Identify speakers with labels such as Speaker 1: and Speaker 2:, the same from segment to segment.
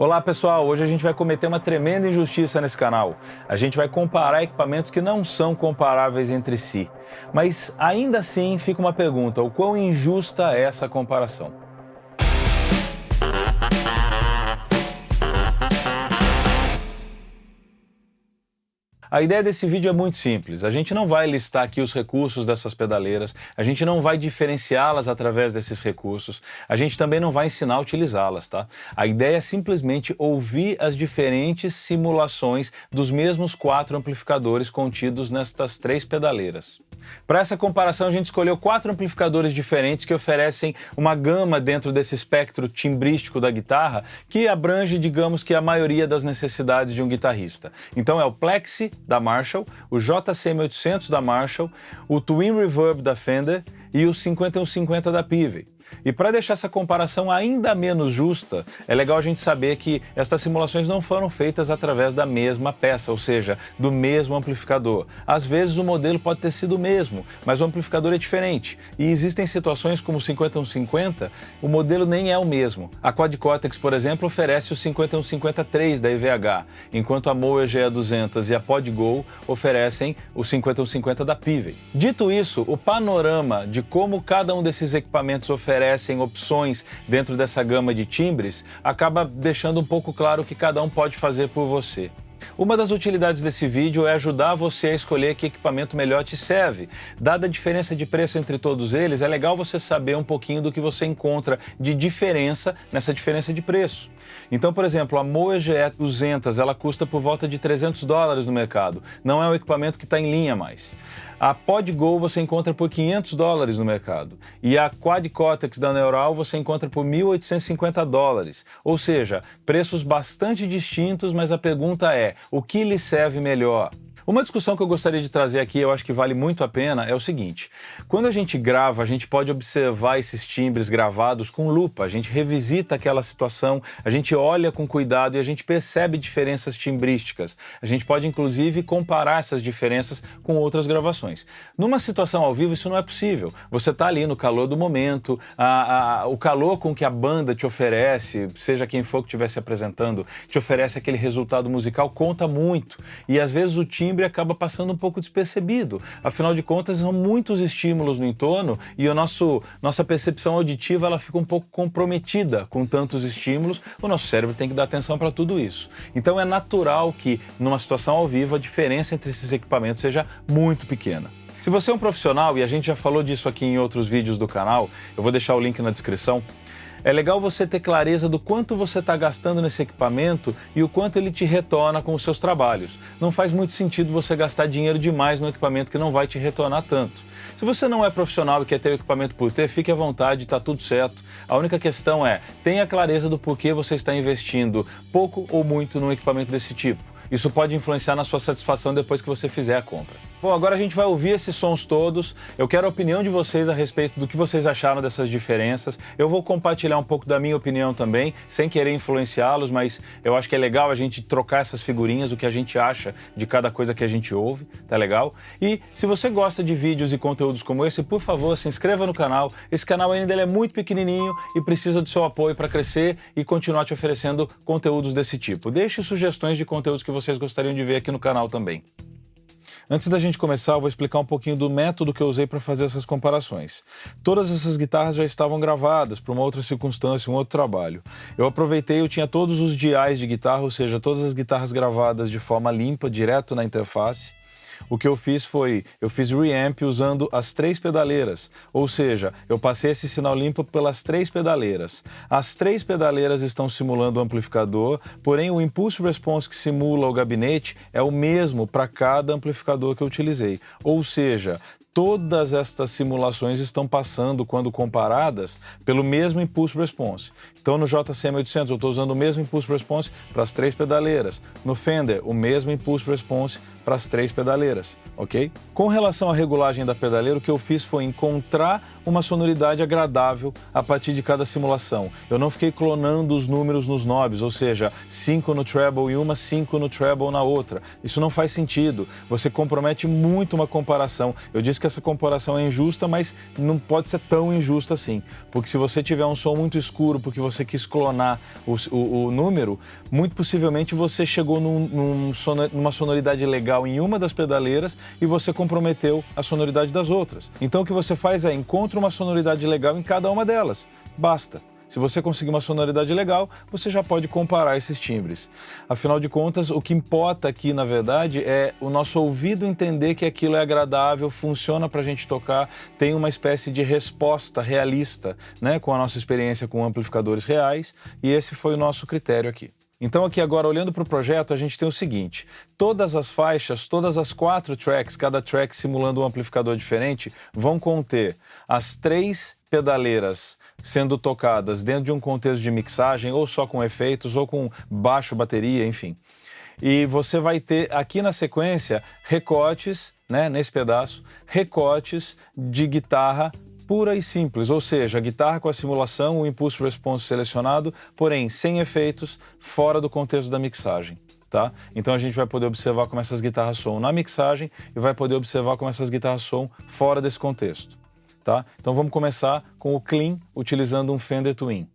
Speaker 1: Olá pessoal, hoje a gente vai cometer uma tremenda injustiça nesse canal. A gente vai comparar equipamentos que não são comparáveis entre si. Mas ainda assim fica uma pergunta, o quão injusta é essa comparação? A ideia desse vídeo é muito simples, a gente não vai listar aqui os recursos dessas pedaleiras, a gente não vai diferenciá-las através desses recursos, a gente também não vai ensinar a utilizá-las, tá? A ideia é simplesmente ouvir as diferentes simulações dos mesmos 4 amplificadores contidos nestas 3 pedaleiras. Para essa comparação a gente escolheu 4 amplificadores diferentes que oferecem uma gama dentro desse espectro timbrístico da guitarra que abrange, digamos que a maioria das necessidades de um guitarrista. Então é o Plexi da Marshall, o JCM800 da Marshall, o Twin Reverb da Fender e o 5150 da Pivot. E para deixar essa comparação ainda menos justa, é legal a gente saber que estas simulações não foram feitas através da mesma peça, ou seja, do mesmo amplificador. Às vezes o modelo pode ter sido o mesmo, mas o amplificador é diferente. E existem situações como o 5150, o modelo nem é o mesmo. A Quad Cortex, por exemplo, oferece o 5150-3 da EVH, enquanto a Moog GE200 e a PodGo oferecem o 5150 da Pivot. Dito isso, o panorama de como cada um desses equipamentos oferecem opções dentro dessa gama de timbres, acaba deixando um pouco claro o que cada um pode fazer por você. Uma das utilidades desse vídeo é ajudar você a escolher que equipamento melhor te serve. Dada a diferença de preço entre todos eles, é legal você saber um pouquinho do que você encontra de diferença nessa diferença de preço. Então, por exemplo, a Moog GE200, ela custa por volta de $300 no mercado. Não é um equipamento que está em linha mais. A PodGo você encontra por $500 no mercado. E a Quad Cortex da Neural você encontra por $1.850. Ou seja, preços bastante distintos, mas a pergunta é, o que lhe serve melhor? Uma discussão que eu gostaria de trazer aqui, eu acho que vale muito a pena, é o seguinte. Quando a gente grava, a gente pode observar esses timbres gravados com lupa, a gente revisita aquela situação, a gente olha com cuidado e a gente percebe diferenças timbrísticas. A gente pode, inclusive, comparar essas diferenças com outras gravações. Numa situação ao vivo, isso não é possível. Você está ali no calor do momento, o calor com que a banda te oferece, seja quem for que estiver se apresentando, te oferece aquele resultado musical, conta muito. E às vezes o timbre acaba passando um pouco despercebido. Afinal de contas, são muitos estímulos no entorno e nossa percepção auditiva ela fica um pouco comprometida com tantos estímulos. O nosso cérebro tem que dar atenção para tudo isso. Então é natural que, numa situação ao vivo, a diferença entre esses equipamentos seja muito pequena. Se você é um profissional, e a gente já falou disso aqui em outros vídeos do canal, eu vou deixar o link na descrição, é legal você ter clareza do quanto você está gastando nesse equipamento e o quanto ele te retorna com os seus trabalhos. Não faz muito sentido você gastar dinheiro demais no equipamento que não vai te retornar tanto. Se você não é profissional e quer ter o equipamento por ter, fique à vontade, está tudo certo. A única questão é, tenha clareza do porquê você está investindo pouco ou muito num equipamento desse tipo. Isso pode influenciar na sua satisfação depois que você fizer a compra. Bom, agora a gente vai ouvir esses sons todos. Eu quero a opinião de vocês a respeito do que vocês acharam dessas diferenças. Eu vou compartilhar um pouco da minha opinião também, sem querer influenciá-los, mas eu acho que é legal a gente trocar essas figurinhas, o que a gente acha de cada coisa que a gente ouve, tá legal? E se você gosta de vídeos e conteúdos como esse, por favor, se inscreva no canal. Esse canal ainda é muito pequenininho e precisa do seu apoio para crescer e continuar te oferecendo conteúdos desse tipo. Deixe sugestões de conteúdos que vocês gostariam de ver aqui no canal também. Antes da gente começar, eu vou explicar um pouquinho do método que eu usei para fazer essas comparações. Todas essas guitarras já estavam gravadas para uma outra circunstância, um outro trabalho. Eu aproveitei, eu tinha todos os DIs de guitarra, ou seja, todas as guitarras gravadas de forma limpa, direto na interface. O que eu fiz foi, eu fiz reamp usando as 3 pedaleiras, ou seja, eu passei esse sinal limpo pelas 3 pedaleiras. As 3 pedaleiras estão simulando o amplificador, porém o impulse response que simula o gabinete é o mesmo para cada amplificador que eu utilizei. Ou seja, todas estas simulações estão passando, quando comparadas, pelo mesmo impulse response. Então no JCM800 eu estou usando o mesmo impulse response para as 3 pedaleiras. No Fender, o mesmo impulse response para as 3 pedaleiras, ok? Com relação à regulagem da pedaleira, o que eu fiz foi encontrar uma sonoridade agradável a partir de cada simulação. Eu não fiquei clonando os números nos knobs, ou seja, 5 no treble em uma, 5 no treble na outra. Isso não faz sentido. Você compromete muito uma comparação. Eu disse que essa comparação é injusta, mas não pode ser tão injusta assim. Porque se você tiver um som muito escuro porque você quis clonar o número, muito possivelmente você chegou numa sonoridade legal em uma das pedaleiras e você comprometeu a sonoridade das outras. Então o que você faz é encontra uma sonoridade legal em cada uma delas. Basta. Se você conseguir uma sonoridade legal, você já pode comparar esses timbres. Afinal de contas, o que importa aqui, na verdade, é o nosso ouvido entender que aquilo é agradável, funciona para a gente tocar, tem uma espécie de resposta realista, né, com a nossa experiência com amplificadores reais, e esse foi o nosso critério aqui. Então aqui agora, olhando para o projeto, a gente tem o seguinte: todas as faixas, todas as 4 tracks, cada track simulando um amplificador diferente, vão conter as 3 pedaleiras sendo tocadas dentro de um contexto de mixagem, ou só com efeitos, ou com baixo, bateria, enfim. E você vai ter aqui na sequência recortes, né, nesse pedaço, recortes de guitarra pura e simples, ou seja, a guitarra com a simulação, o impulso response selecionado, porém sem efeitos, fora do contexto da mixagem, tá? Então a gente vai poder observar como essas guitarras soam na mixagem e vai poder observar como essas guitarras soam fora desse contexto, tá? Então vamos começar com o clean, utilizando um Fender Twin.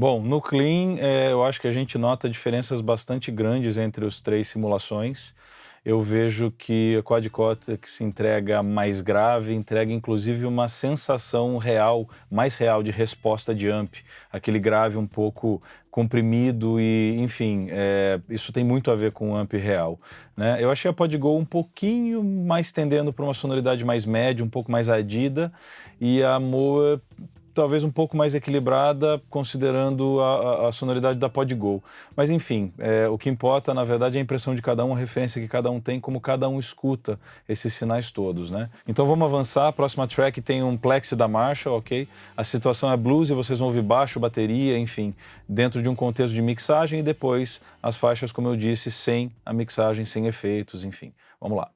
Speaker 1: Bom, no clean, eu acho que a gente nota diferenças bastante grandes entre os 3 simulações. Eu vejo que a Quad-Cortex entrega mais grave, entrega inclusive uma sensação real, mais real de resposta de amp. Aquele grave um pouco comprimido e, enfim, isso tem muito a ver com o amp real, né? Eu achei a Podgo um pouquinho mais tendendo para uma sonoridade mais média, um pouco mais ardida, e a Moa talvez um pouco mais equilibrada, considerando a sonoridade da Podgo. Mas enfim, o que importa, na verdade, é a impressão de cada um, a referência que cada um tem, como cada um escuta esses sinais todos, né? Então vamos avançar. A próxima track tem um Plexi da Marshall, ok? A situação é blues e vocês vão ouvir baixo, bateria, enfim, dentro de um contexto de mixagem, e depois as faixas, como eu disse, sem a mixagem, sem efeitos, enfim. Vamos lá.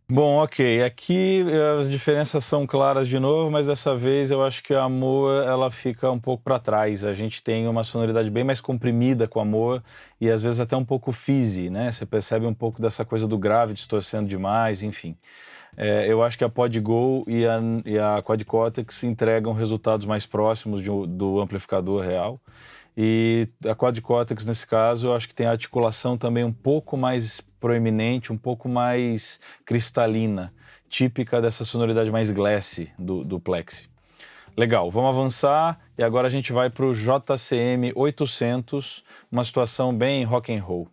Speaker 1: Bom, ok. Aqui as diferenças são claras de novo, mas dessa vez eu acho que a Moa ela fica um pouco para trás. A gente tem uma sonoridade bem mais comprimida com a Moa e às vezes até um pouco fizzy, né? Você percebe um pouco dessa coisa do grave distorcendo demais, enfim. Eu acho que a Pod Go e a Quad Cortex entregam resultados mais próximos do amplificador real. E a Quad Cortex, nesse caso, eu acho que tem a articulação também um pouco mais proeminente, um pouco mais cristalina, típica dessa sonoridade mais glassy do Plexi. Legal, vamos avançar e agora a gente vai para o JCM 800, uma situação bem rock and roll.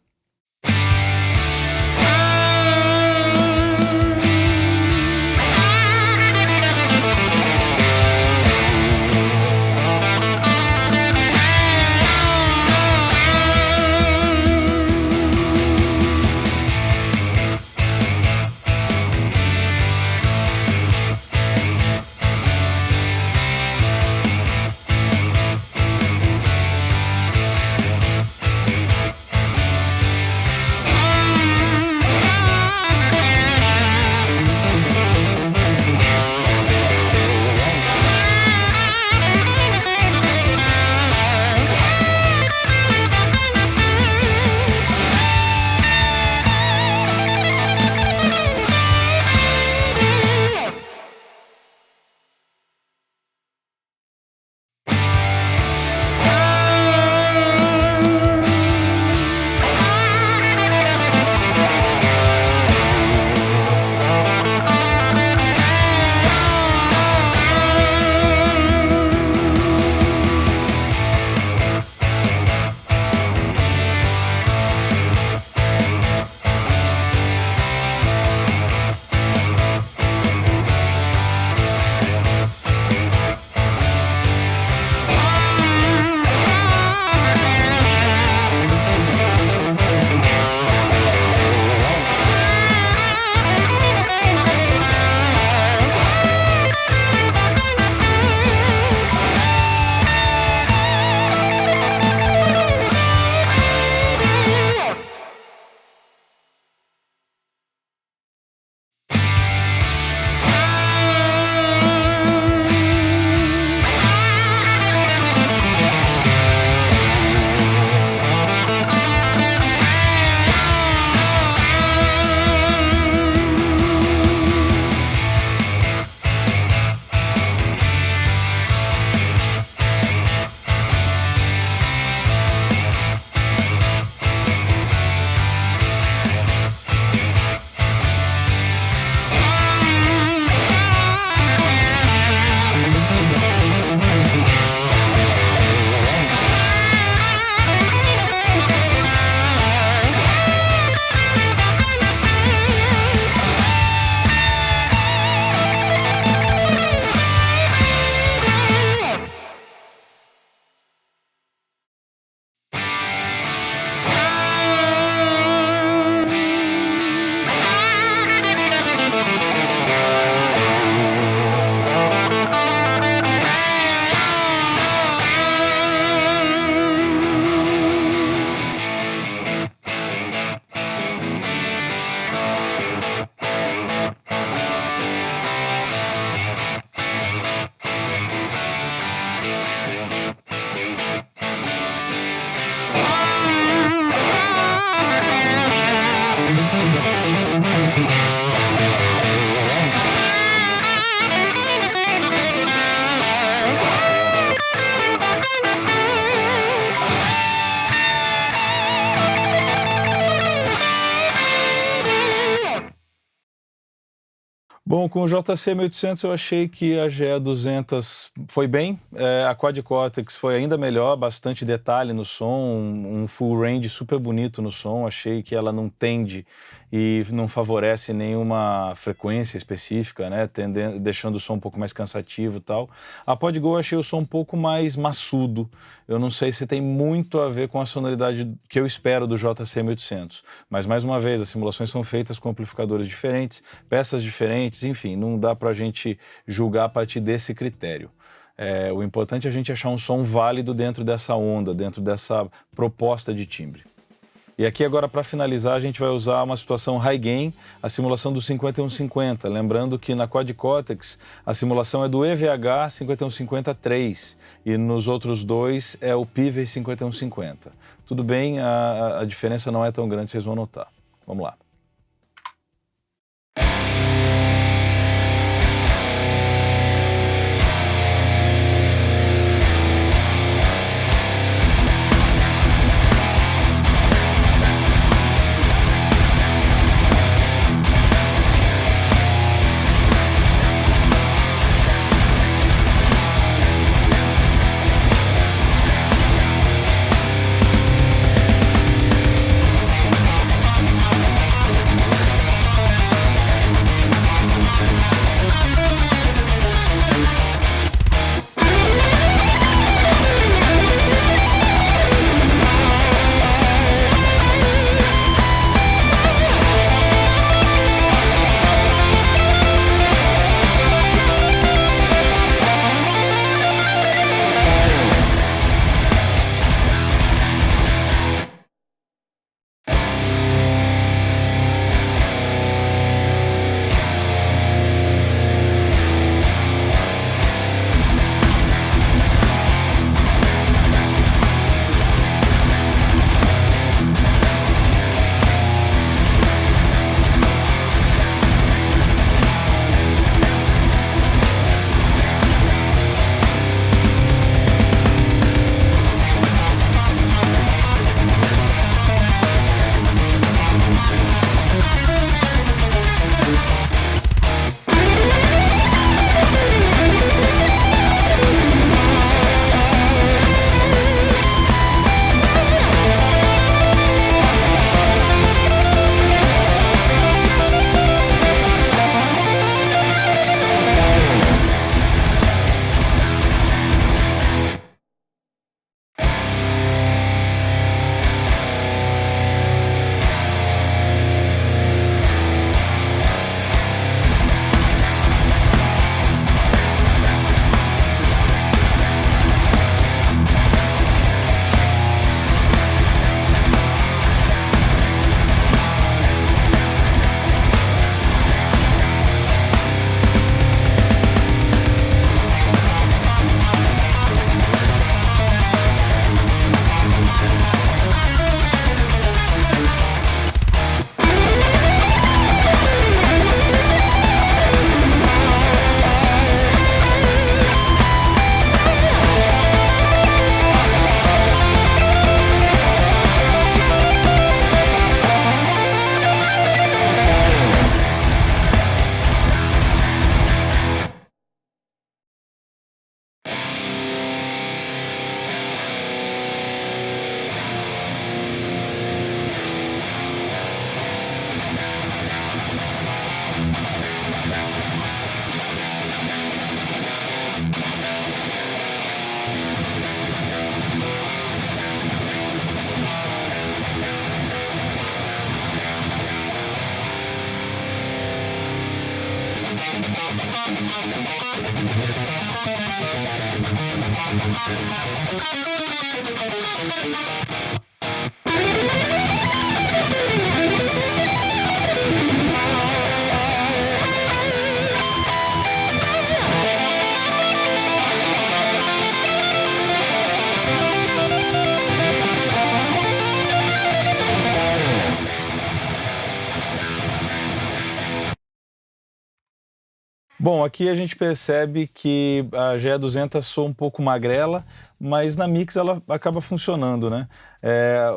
Speaker 1: Bom, com o JC 1800 eu achei que a GE 200 foi bem, a Quad-Cortex foi ainda melhor, bastante detalhe no som, um full range super bonito no som, achei que ela não tende e não favorece nenhuma frequência específica, né, deixando o som um pouco mais cansativo e tal. A PodGo eu achei o som um pouco mais maçudo, eu não sei se tem muito a ver com a sonoridade que eu espero do JC 1800, mas mais uma vez, as simulações são feitas com amplificadores diferentes, peças diferentes, enfim, não dá para a gente julgar a partir desse critério. O importante é a gente achar um som válido dentro dessa onda, dentro dessa proposta de timbre. E aqui agora, para finalizar, a gente vai usar uma situação high gain, a simulação do 5150. Lembrando que na Quad-Cortex a simulação é do EVH 5150-3 e nos outros dois é o Pivot 5150. Tudo bem, a diferença não é tão grande, vocês vão notar. Vamos lá. Bom, aqui a gente percebe que a GE 200 soa um pouco magrela, mas na Mix ela acaba funcionando, né?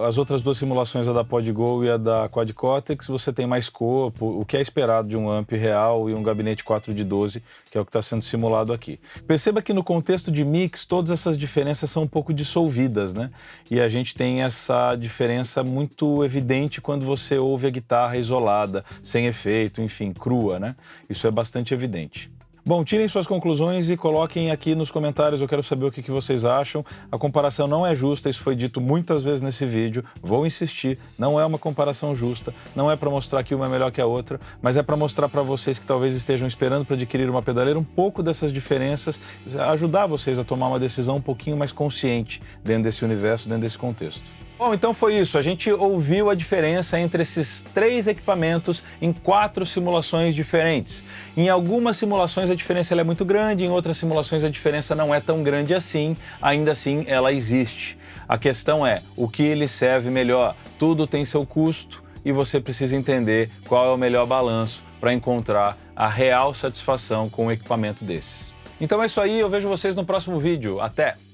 Speaker 1: As outras duas simulações, a da PodGo e a da Quad-Cortex, você tem mais corpo, o que é esperado de um amp real e um gabinete 4 de 12, que é o que está sendo simulado aqui. Perceba que no contexto de Mix, todas essas diferenças são um pouco dissolvidas, né? E a gente tem essa diferença muito evidente quando você ouve a guitarra isolada, sem efeito, enfim, crua, né? Isso é bastante evidente. Bom, tirem suas conclusões e coloquem aqui nos comentários, eu quero saber o que vocês acham. A comparação não é justa, isso foi dito muitas vezes nesse vídeo, vou insistir, não é uma comparação justa, não é para mostrar que uma é melhor que a outra, mas é para mostrar para vocês que talvez estejam esperando para adquirir uma pedaleira um pouco dessas diferenças, ajudar vocês a tomar uma decisão um pouquinho mais consciente dentro desse universo, dentro desse contexto. Bom, então foi isso. A gente ouviu a diferença entre esses 3 equipamentos em 4 simulações diferentes. Em algumas simulações a diferença é muito grande, em outras simulações a diferença não é tão grande assim, ainda assim ela existe. A questão é, o que lhe serve melhor? Tudo tem seu custo e você precisa entender qual é o melhor balanço para encontrar a real satisfação com um equipamento desses. Então é isso aí, eu vejo vocês no próximo vídeo. Até!